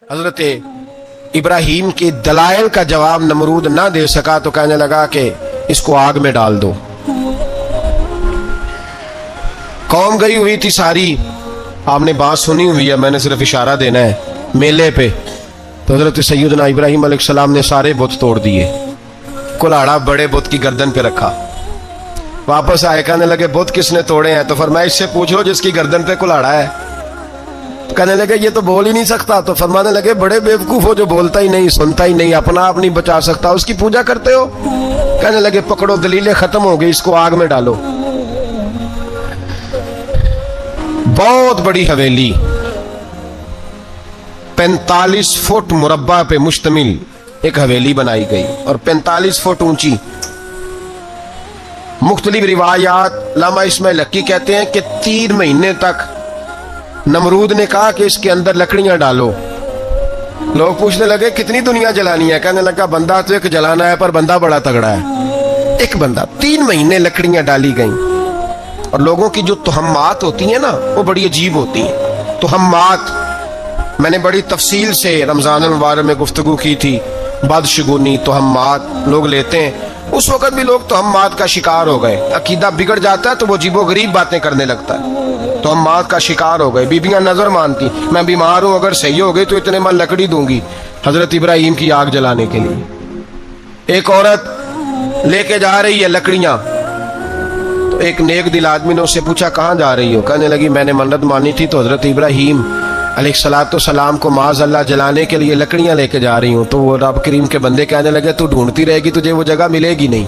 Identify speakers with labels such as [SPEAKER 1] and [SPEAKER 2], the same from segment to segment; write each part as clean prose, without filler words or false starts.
[SPEAKER 1] حضرت ابراہیم کے دلائل کا جواب نمرود نہ دے سکا تو کہنے لگا کہ اس کو آگ میں ڈال دو. قوم گئی ہوئی تھی ساری, آپ نے بات سنی ہوئی ہے, میں نے صرف اشارہ دینا ہے, میلے پہ. تو حضرت سیدنا ابراہیم علیہ السلام نے سارے بت توڑ دیے, کلاڑا بڑے بت کی گردن پہ رکھا. واپس آئے, کہنے لگے بت کس نے توڑے ہیں؟ تو فرمایا اس سے پوچھ لو جس کی گردن پہ کلاڑا ہے. کہنے لگے یہ تو بول ہی نہیں سکتا. تو فرمانے لگے بڑے بیوقوف ہو جو بولتا ہی نہیں, سنتا ہی نہیں, اپنا آپ نہیں بچا سکتا, اس کی پوجا کرتے ہو. کہنے لگے پکڑو, دلیلیں ختم ہو گئی, اس کو آگ میں ڈالو. بہت بڑی حویلی 45 فٹ مربع پہ مشتمل ایک حویلی بنائی گئی اور 45 فٹ اونچی. مختلف روایات, علامہ اسماعیل حقی کہتے ہیں کہ 3 مہینے تک نمرود نے کہا کہ اس کے اندر لکڑیاں ڈالو. لوگ پوچھنے لگے کتنی دنیا جلانی ہے؟ کہنے لگا بندہ تو ایک جلانا ہے, پر بندہ بڑا تگڑا ہے, ایک بندہ. 3 مہینے لکڑیاں ڈالی گئیں. اور لوگوں کی جو تہمات ہوتی ہیں نا وہ بڑی عجیب ہوتی ہیں. تہمات میں نے بڑی تفصیل سے رمضان المبارک میں گفتگو کی تھی. بدشگونی, تہمات لوگ لیتے ہیں. اس وقت بھی لوگ تہمات کا شکار ہو گئے. عقیدہ بگڑ جاتا ہے تو وہ عجیب و غریب باتیں کرنے لگتا ہے. تہمات کا شکار ہو گئے. بیبیاں نظر مانتی, میں بیمار ہوں, اگر صحیح ہو گئی تو اتنے من لکڑی دوں گی حضرت ابراہیم کی آگ جلانے کے لیے. ایک عورت لے کے جا رہی ہے لکڑیاں, تو ایک نیک دل آدمی نے اس سے پوچھا کہاں جا رہی ہو؟ کہنے لگی میں نے منت مانی تھی تو حضرت ابراہیم علیہ السلام کو معاذ اللہ جلانے کے لیے لکڑیاں لے کے جا رہی ہوں. تو وہ رب کریم کے بندے کہنے لگے تو ڈھونڈتی رہے گی, تجھے وہ جگہ ملے گی نہیں.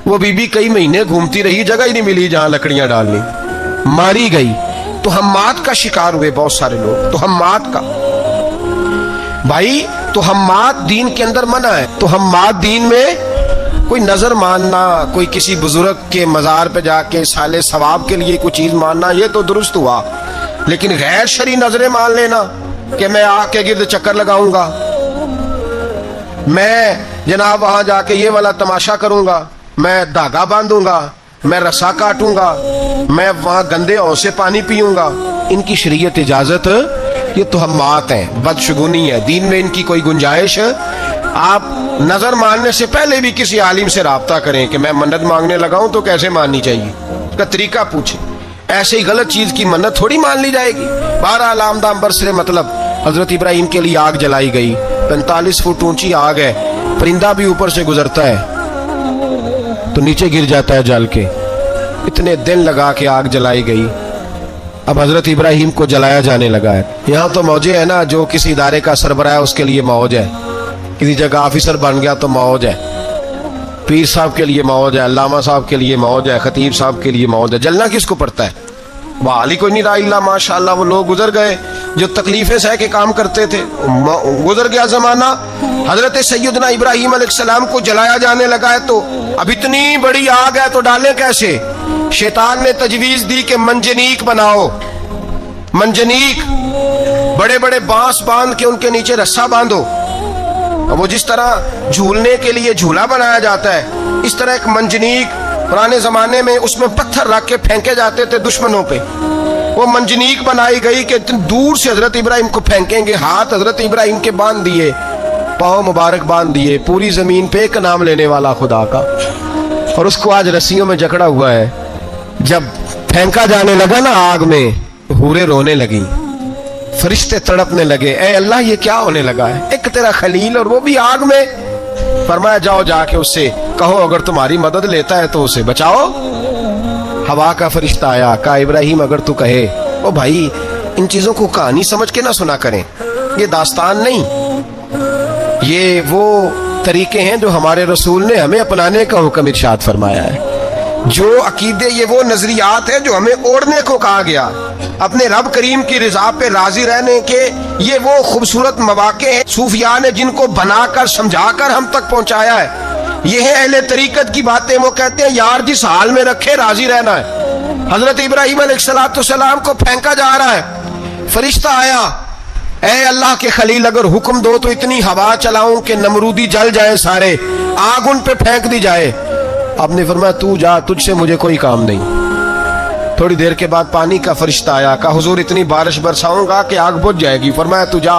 [SPEAKER 1] وہ بی بی کئی مہینے گھومتی رہی, جگہ ہی نہیں ملی جہاں لکڑیاں ڈالنی, ماری گئی. تہمات کا شکار ہوئے بہت سارے لوگ. تہمات کا بھائی, تہمات دین کے اندر منع ہے. تہمات دین میں کوئی نظر ماننا, کوئی کسی بزرگ کے مزار پہ جا کے سالے ثواب کے لیے کوئی چیز ماننا, یہ تو درست ہوا. لیکن غیر شرعی نظریں مان لینا کہ میں آ کے گرد چکر لگاؤں گا, میں جناب وہاں جا کے یہ والا تماشا کروں گا, میں دھاگا باندھوں گا, میں رسا کاٹوں گا, میں وہاں گندے ہوں سے پانی پیوں گا, ان کی شریعت اجازت, یہ تہمات ہیں, بدشگونی ہے. دین میں ان کی کوئی گنجائش. آپ نظر ماننے سے پہلے بھی کسی عالم سے رابطہ کریں کہ میں منت مانگنے لگا ہوں تو کیسے ماننی چاہیے, اس کا طریقہ پوچھیں. ایسے ہی غلط چیز کی منت تھوڑی مان لی جائے گی. 12 آمدام برسر مطلب حضرت ابراہیم کے لیے آگ جلائی گئی. 45 فٹ اونچی آگ ہے, پرندہ بھی اوپر سے گزرتا ہے تو نیچے گر جاتا ہے جل کے. اتنے دن لگا کے آگ جلائی گئی. اب حضرت ابراہیم کو جلایا جانے لگا ہے. یہاں تو موجیں ہے نا, جو کسی ادارے کا سربراہ ہے اس کے لیے موج ہے, کسی جگہ آفیسر بن گیا تو موج ہے, پیر صاحب کے لیے موج ہے, علامہ صاحب کے لیے موج ہے, خطیب صاحب کے لیے موج ہے. جلنا کس کو پڑتا ہے؟ بحال ہی کوئی نہیں رہا الا ماشاءاللہ. وہ لوگ گزر گئے جو تکلیفیں سہ کے کام کرتے تھے, گزر گیا زمانہ. حضرت سیدنا ابراہیم علیہ السلام کو جلایا جانے لگا ہے تو اب اتنی بڑی آگ ہے تو ڈالیں کیسے؟ شیطان نے تجویز دی کہ منجنیق بناؤ. منجنیق, بڑے بڑے بانس باندھ کے ان کے نیچے رسا باندھو. وہ جس طرح جھولنے کے لیے جھولا بنایا جاتا ہے, اس طرح ایک منجنیق پرانے زمانے میں اس میں پتھر رکھ کے پھینکے جاتے تھے دشمنوں پہ. وہ منجنیق بنائی گئی کہ دور سے حضرت ابراہیم کو پھینکیں گے. ہاتھ حضرت ابراہیم کے باندھ دیے, پاؤں مبارک باندھ دیے. پوری زمین پہ ایک نام لینے والا خدا کا, اور اس کو آج رسیوں میں جکڑا ہوا ہے. جب پھینکا جانے لگا نا آگ میں, حوریں رونے لگی, فرشتے تڑپنے لگے, اے اللہ یہ کیا ہونے لگا ہے؟ ایک تیرا خلیل اور وہ بھی آگ میں. فرمایا جاؤ جا کے اس سے کہو اگر تمہاری مدد لیتا ہے تو اسے بچاؤ. ہوا کا فرشتہ آیا, کہا ابراہیم اگر تو کہے. او بھائی, ان چیزوں کو کہانی سمجھ کے نہ سنا کریں, یہ داستان نہیں, یہ وہ طریقے ہیں جو ہمارے رسول نے ہمیں اپنانے کا حکم ارشاد فرمایا ہے. جو عقیدے, یہ وہ نظریات ہیں جو ہمیں اوڑھنے کو کہا گیا. اپنے رب کریم کی رضا پہ راضی رہنے کے یہ وہ خوبصورت مواقع ہیں صوفیاء نے جن کو بنا کر سمجھا کر ہم تک پہنچایا ہے. یہ ہے اہل طریقت کی باتیں. وہ کہتے ہیں یار جس حال میں رکھے راضی رہنا ہے. حضرت ابراہیم علیہ السلام کو پھینکا جا رہا ہے, فرشتہ آیا, اے اللہ کے خلیل اگر حکم دو تو اتنی ہوا چلاؤں کہ نمرودی جل جائیں سارے, آگ ان پہ پھینک دی جائے. آپ نے فرمایا تو جا, تجھ سے مجھے کوئی کام نہیں. تھوڑی دیر کے بعد پانی کا فرشتہ آیا, کہا حضور اتنی بارش برساؤں گا کہ آگ بجھ جائے گی. فرمایا تو جا,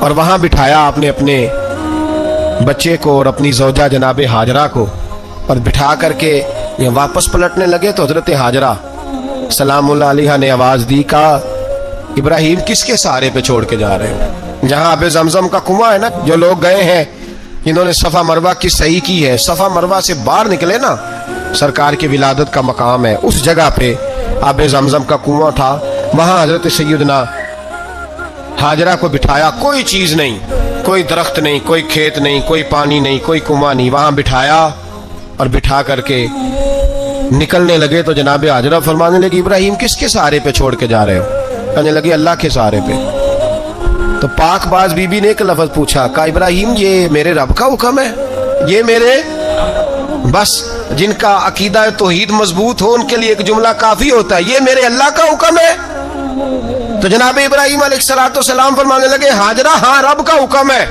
[SPEAKER 1] اور وہاں بٹھایا آپ نے اپنے بچے کو اور اپنی زوجہ جناب ہاجرہ کو، اور بٹھا کر کے یہ واپس پلٹنے لگے تو حضرت ہاجرہ سلام اللہ علیہ نے آواز دی، کہا ابراہیم کس کے سہارے پہ چھوڑ کے جا رہے ہو؟ جہاں آب زمزم کا کنواں ہے نا، جو لوگ گئے ہیں جنہوں نے صفا مروہ کی صحیح کی ہے، صفا مروہ سے باہر نکلے نا، سرکار کی ولادت کا مقام ہے، اس جگہ پہ آب زمزم کا کنواں تھا، وہاں حضرت سیدنا ہاجرہ کو بٹھایا، کوئی چیز نہیں، کوئی درخت نہیں، کوئی کھیت نہیں، کوئی پانی نہیں، کوئی کنواں نہیں، وہاں بٹھایا اور بٹھا کر کے نکلنے لگے تو جناب ہاجرہ فرمانے لگی ابراہیم کس کے سہارے پہ چھوڑ کے جا رہے ہو؟ کہنے لگی اللہ کے سہارے پہ۔ تو پاک باز بی بی نے ایک لفظ پوچھا، کہا ابراہیم یہ میرے رب کا حکم ہے، یہ میرے بس جن کا عقیدہ توحید مضبوط ہو ان کے لیے ایک جملہ کافی ہوتا ہے، یہ میرے اللہ کا حکم ہے؟ تو جناب ابراہیم علیہ السلام فرمانے لگے ہاجرہ ہاں رب کا حکم ہے۔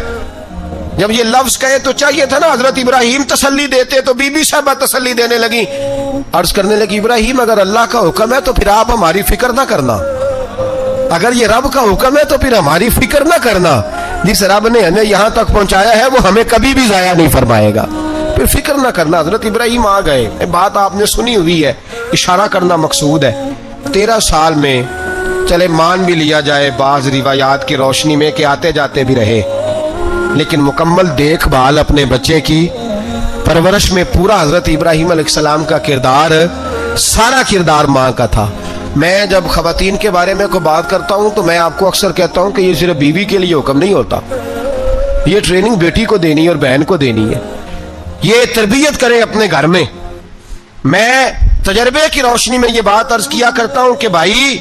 [SPEAKER 1] جب یہ لفظ کہے تو چاہیے تھا نا حضرت ابراہیم تسلی دیتے، تو بی بی صاحبہ تسلی دینے لگی، عرض کرنے لگی ابراہیم اگر اللہ کا حکم ہے تو پھر آپ ہماری فکر نہ کرنا، اگر یہ رب کا حکم ہے تو پھر ہماری فکر نہ کرنا، جس رب نے ہمیں یہاں تک پہنچایا ہے وہ ہمیں کبھی بھی ضائع نہیں فرمائے گا، پھر فکر نہ کرنا۔ حضرت ابراہیم آ گئے، بات آپ نے سنی ہوئی ہے، اشارہ کرنا مقصود ہے۔ 13 سال میں چلے مان بھی لیا جائے بعض روایات کی روشنی میں کہ آتے جاتے بھی رہے، لیکن مکمل دیکھ بھال اپنے بچے کی پرورش میں پورا حضرت ابراہیم علیہ السلام کا کردار، سارا کردار ماں کا تھا۔ میں جب خواتین کے بارے میں کوئی بات کرتا ہوں تو میں آپ کو اکثر کہتا ہوں کہ یہ صرف بیوی کے لیے حکم نہیں ہوتا، یہ ٹریننگ بیٹی کو دینی ہے اور بہن کو دینی ہے، یہ تربیت کریں اپنے گھر میں۔ میں تجربے کی روشنی میں یہ بات عرض کیا کرتا ہوں کہ بھائی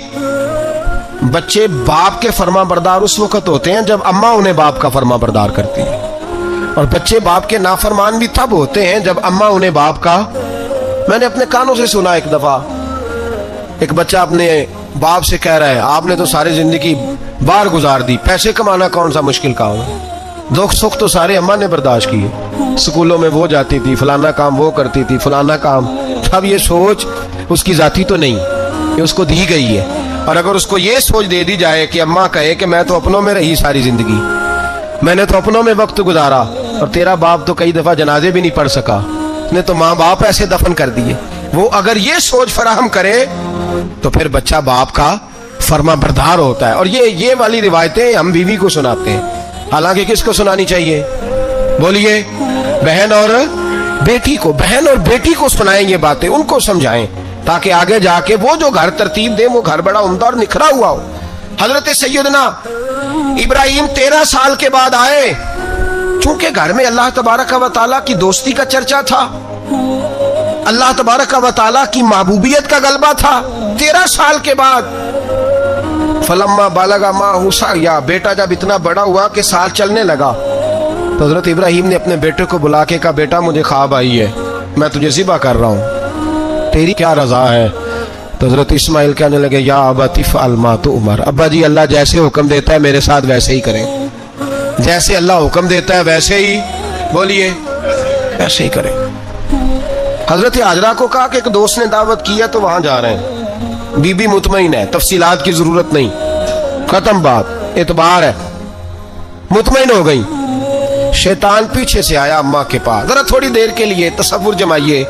[SPEAKER 1] بچے باپ کے فرما بردار اس وقت ہوتے ہیں جب اماں انہیں باپ کا فرما بردار کرتی ہے، اور بچے باپ کے نافرمان بھی تب ہوتے ہیں جب اماں انہیں باپ کا۔ میں نے اپنے کانوں سے سنا ایک دفعہ ایک بچہ اپنے باپ سے کہہ رہا ہے آپ نے تو ساری زندگی باہر گزار دی، پیسے کمانا کون سا مشکل کام ہے، دکھ سکھ تو سارے اماں نے برداشت کیے، سکولوں میں وہ جاتی تھی، فلانا کام وہ کرتی تھی، فلانا کام۔ اب یہ سوچ اس کی ذاتی تو نہیں، یہ اس کو دی گئی ہے، اور اگر اس کو یہ سوچ دے دی جائے کہ اماں کہے کہ میں تو اپنوں میں رہی ساری زندگی، میں نے تو اپنوں میں وقت گزارا، اور تیرا باپ تو کئی دفعہ جنازے بھی نہیں پڑھ سکا، نے تو ماں باپ ایسے دفن کر دیے، وہ اگر یہ سوچ فراہم کرے تو پھر بچہ باپ کا فرما بردار ہوتا ہے۔ اور یہ والی روایتیں ہم بیوی کو سناتے ہیں، حالانکہ کس کو سنانی چاہیے؟ بولیے، بہن اور بیٹی کو، بہن اور بیٹی کو سنائیں یہ باتیں، ان کو سمجھائیں تاکہ آگے جا کے وہ جو گھر ترتیب دے وہ گھر بڑا عمدہ اور نکھرا ہوا ہو۔ حضرت سیدنا ابراہیم 13 سال کے بعد آئے، چونکہ گھر میں اللہ تبارک و تعالیٰ کی دوستی کا چرچا تھا، اللہ تبارک و تعالیٰ کی محبوبیت کا غلبہ تھا۔ 13 سال کے بعد فلما بالغ معہ سعیا، بیٹا جب اتنا بڑا ہوا کہ سال چلنے لگا تو حضرت ابراہیم نے اپنے بیٹے کو بلا کے کہا بیٹا مجھے خواب آئی ہے، میں تجھے ذبح کر رہا ہوں، تیری کیا رضا ہے؟ تو حضرت اسماعیل کہنے لگے یا ابت افعل ما تؤمر، ابا جی اللہ جیسے حکم دیتا ہے میرے ساتھ ویسے ہی کریں، جیسے اللہ حکم دیتا ہے ویسے ہی، بولیے ویسے ہی کریں۔ حضرت ہاجرہ کو کہا کہ ایک دوست نے دعوت کی ہے تو وہاں جا رہے ہیں، بی بی مطمئن ہے، تفصیلات کی ضرورت نہیں، ختم بات، اعتبار ہے، مطمئن ہو گئی۔ شیطان پیچھے سے آیا اماں کے پاس، ذرا تھوڑی دیر کے لیے تصور جمائیے،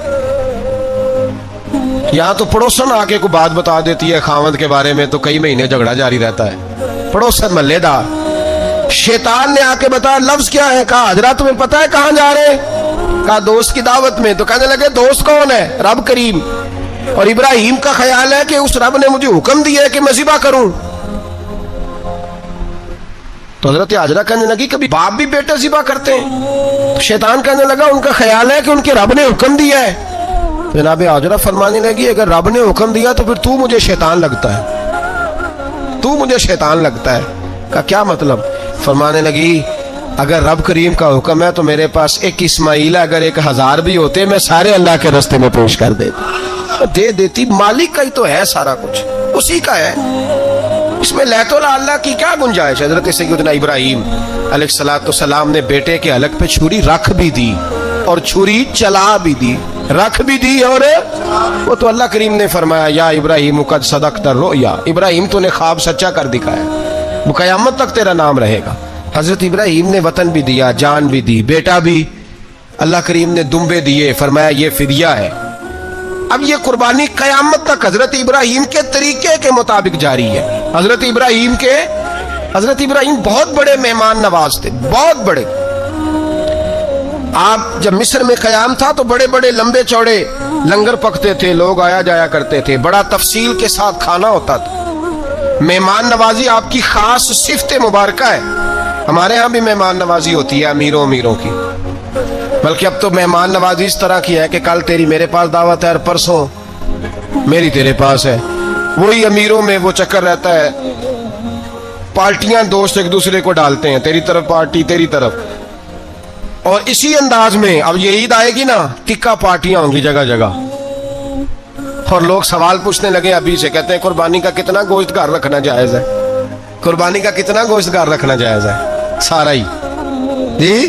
[SPEAKER 1] یہاں تو پڑوسن آ کے کوئی بات بتا دیتی ہے خاوند کے بارے میں تو کئی مہینے جھگڑا جاری رہتا ہے، پڑوسن محلے دار۔ شیطان نے آ کے بتایا لفظ کیا ہے؟ کہا حضرہ تمہیں پتہ ہے کہاں جا رہے ہیں؟ کہا دوست کی دعوت میں۔ تو کہنے لگے دوست کون ہے؟ رب کریم، اور ابراہیم کا خیال ہے کہ اس رب نے مجھے حکم دیا ہے کہ میں ذبح کروں۔ تو حضرت ہاجرہ کہنے لگی کبھی باپ بھی بیٹے ذبح کرتے ہیں؟ شیطان کہنے لگا ان کا خیال ہے کہ ان کے رب نے حکم دیا ہے۔ جناب ہاجرہ فرمانے لگی اگر رب نے حکم دیا تو پھر تو مجھے شیطان لگتا ہے، تو مجھے شیطان لگتا ہے۔ کہا کیا مطلب؟ فرمانے لگی اگر رب کریم کا حکم ہے تو میرے پاس ایک اسماعیل ہے، اگر 1000 بھی ہوتے میں سارے اللہ کے راستے میں پیش کر دے دیتی، مالک کا ہی تو ہے سارا کچھ، اسی کا ہے، اس میں لیت اللہ کی کیا گنجائش؟ حضرت سیدنا ابراہیم علیہ السلام نے بیٹے کے حلق پہ چھری رکھ بھی دی اور چھری چلا بھی دی، رکھ بھی دی، اور وہ تو اللہ کریم نے فرمایا یا ابراہیم قد صدقت الرؤیا، ابراہیم تو نے خواب سچا کر دکھایا، وہ قیامت تک تیرا نام رہے گا۔ حضرت ابراہیم نے وطن بھی دیا, جان بھی دی, بیٹا بھی. اللہ کریم نے دمبے دیے, فرمایا یہ فدیہ ہے. اب یہ قربانی قیامت تک حضرت ابراہیم کے طریقے کے مطابق جاری ہے. حضرت ابراہیم بہت بڑے مہمان نواز تھے, بہت بڑے. آپ جب مصر میں قیام تھا تو بڑے بڑے لمبے چوڑے لنگر پکتے تھے, لوگ آیا جایا کرتے تھے, بڑا تفصیل کے ساتھ کھانا ہوتا تھا. مہمان نوازی آپ کی خاص صفت مبارکہ ہے. ہمارے ہاں بھی مہمان نوازی ہوتی ہے امیروں کی, بلکہ اب تو مہمان نوازی اس طرح کی ہے کہ کل تیری میرے پاس دعوت ہے اور پرسوں میری تیرے پاس ہے. وہی امیروں میں وہ چکر رہتا ہے, پارٹیاں دوست ایک دوسرے کو ڈالتے ہیں, تیری طرف پارٹی تیری طرف. اور اسی انداز میں اب یہ عید آئے گی نا, ٹکا پارٹیاں ہوں گی جگہ جگہ. اور لوگ سوال پوچھنے لگے ابھی سے, کہتے ہیں قربانی کا کتنا گوشت گھر رکھنا جائز ہے, قربانی کا کتنا گوشت گھر رکھنا جائز ہے. سارا ہی جی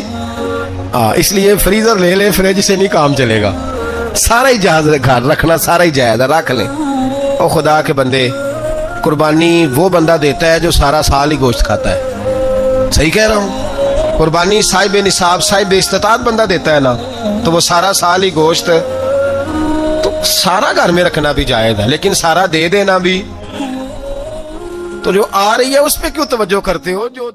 [SPEAKER 1] اس لیے فریزر لے لیں, فریج سے نہیں کام چلے گا. سارا ہی جہاز گھر رکھنا سارا ہی جائز ہے, رکھ لیں. اور خدا کے بندے, قربانی وہ بندہ دیتا ہے جو سارا سال ہی گوشت کھاتا ہے. صحیح کہہ رہا ہوں؟ قربانی صاحب نصاب صاحب استطاعت بندہ دیتا ہے نا, تو وہ سارا سال ہی گوشت, تو سارا گھر میں رکھنا بھی جائز ہے, لیکن سارا دے دینا بھی. تو جو آ رہی ہے اس پہ کیوں توجہ کرتے ہو؟ جو